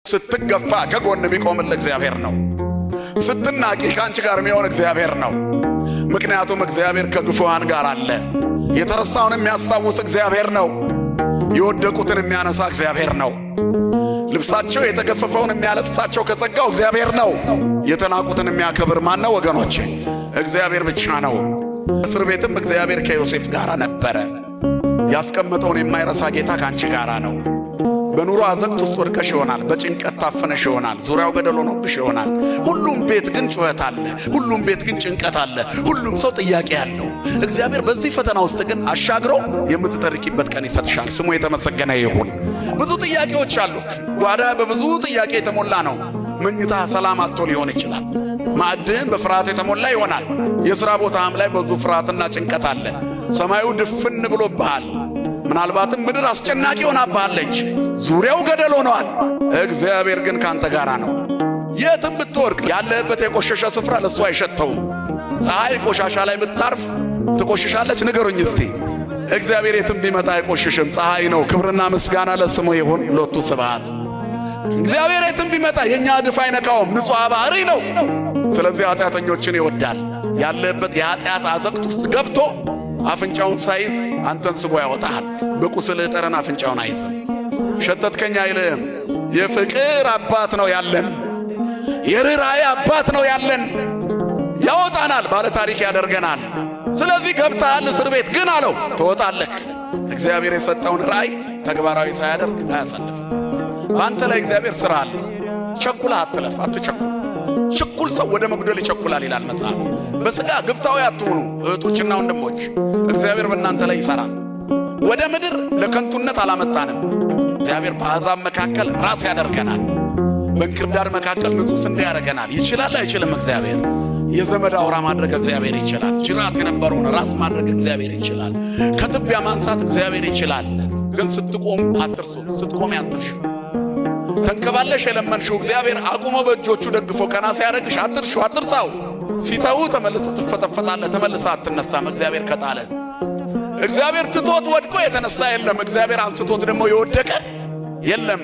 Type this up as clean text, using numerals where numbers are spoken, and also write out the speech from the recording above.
ስትገፋ ከጎን የሚቆምልህ እግዚአብሔር ነው። ስትናቂ ካንቺ ጋር የሚሆን እግዚአብሔር ነው። ምክንያቱም እግዚአብሔር ከግፉዋን ጋር አለ። የተረሳውን የሚያስታውስ እግዚአብሔር ነው። የወደቁትን የሚያነሳ እግዚአብሔር ነው። ልብሳቸው የተገፈፈውን የሚያለብሳቸው ከጸጋው እግዚአብሔር ነው። የተናቁትን የሚያከብር ማን ነው ወገኖቼ? እግዚአብሔር ብቻ ነው። እስር ቤትም እግዚአብሔር ከዮሴፍ ጋር ነበረ። ያስቀመጠውን የማይረሳ ጌታ ካንቺ ጋር ነው። በኑሮ አዘቅት ውስጥ ወድቀሽ ይሆናል። በጭንቀት ታፈነሽ ይሆናል። ዙሪያው ገደል ሆኖብሽ ይሆናል። ሁሉም ቤት ግን ጩኸት አለ። ሁሉም ቤት ግን ጭንቀት አለ። ሁሉም ሰው ጥያቄ አለው። እግዚአብሔር በዚህ ፈተና ውስጥ ግን አሻግሮ የምትተርኪበት ቀን ይሰጥሻል። ስሙ የተመሰገነ ይሁን። ብዙ ጥያቄዎች አሉ። ጓዳ በብዙ ጥያቄ የተሞላ ነው። መኝታ ሰላም አጥቶ ሊሆን ይችላል። ማዕድህም በፍርሃት የተሞላ ይሆናል። የሥራ ቦታም ላይ ብዙ ፍርሃትና ጭንቀት አለ። ሰማዩ ድፍን ብሎብሃል። ምናልባትም ምድር አስጨናቂ ሆናብሃለች። ዙሪያው ገደል ሆኗል። እግዚአብሔር ግን ካንተ ጋር ነው። የትም ብትወርቅ ያለህበት የቆሸሸ ስፍራ ለሱ አይሸተውም። ፀሐይ ቆሻሻ ላይ ብታርፍ ትቆሽሻለች? ንገሩኝ እስቲ። እግዚአብሔር የትም ቢመጣ አይቆሽሽም። ፀሐይ ነው። ክብርና ምስጋና ለስሙ ይሁን። ሎቱ ስብሐት። እግዚአብሔር የትም ቢመጣ የኛ ዕድፍ አይነካውም። ንጹሕ ባህሪ ነው። ስለዚህ ኃጢአተኞችን ይወዳል። ያለህበት የኃጢአት አዘቅት ውስጥ ገብቶ አፍንጫውን ሳይዝ አንተን ስቦ ያወጣሃል። በቁስልህ ጠረን አፍንጫውን አይዝም። ሸተትከኝ አይልህም። የፍቅር አባት ነው ያለን። የርኅራኄ አባት ነው ያለን። ያወጣናል፣ ባለ ታሪክ ያደርገናል። ስለዚህ ገብተሃል እስር ቤት ግን አለው ትወጣለህ። እግዚአብሔር የሰጠውን ራእይ ተግባራዊ ሳያደርግ አያሳልፍም። በአንተ ላይ እግዚአብሔር ሥራ አለ። ቸኩለህ አትለፍ፣ አትቸኩል። ችኩል ሰው ወደ መጉደል ይቸኩላል ይላል መጽሐፍ። በሥጋ ግብታዊ አትሁኑ እህቶችና ወንድሞች። እግዚአብሔር በእናንተ ላይ ይሠራል። ወደ ምድር ለከንቱነት አላመጣንም። እግዚአብሔር በአሕዛብ መካከል ራስ ያደርገናል። በእንክርዳድ መካከል ንጹሕ ስንዴ ያደርገናል። ይችላል አይችልም? እግዚአብሔር የዘመድ አውራ ማድረግ እግዚአብሔር ይችላል። ጅራት የነበረውን ራስ ማድረግ እግዚአብሔር ይችላል። ከትቢያ ማንሳት እግዚአብሔር ይችላል። ግን ስትቆም አትርሱት። ስትቆም አትርሹ። ተንከባለሽ የለመንሽው እግዚአብሔር አቁሞ በእጆቹ ደግፎ ቀና ሲያደርግሽ አትርሹ፣ አትርሳው። ሲተው ተመልሰህ ትፈተፈታለህ። ተመልሰህ አትነሳም። እግዚአብሔር ከጣለ እግዚአብሔር ትቶት ወድቆ የተነሳ የለም። እግዚአብሔር አንስቶት ደግሞ የወደቀ የለም።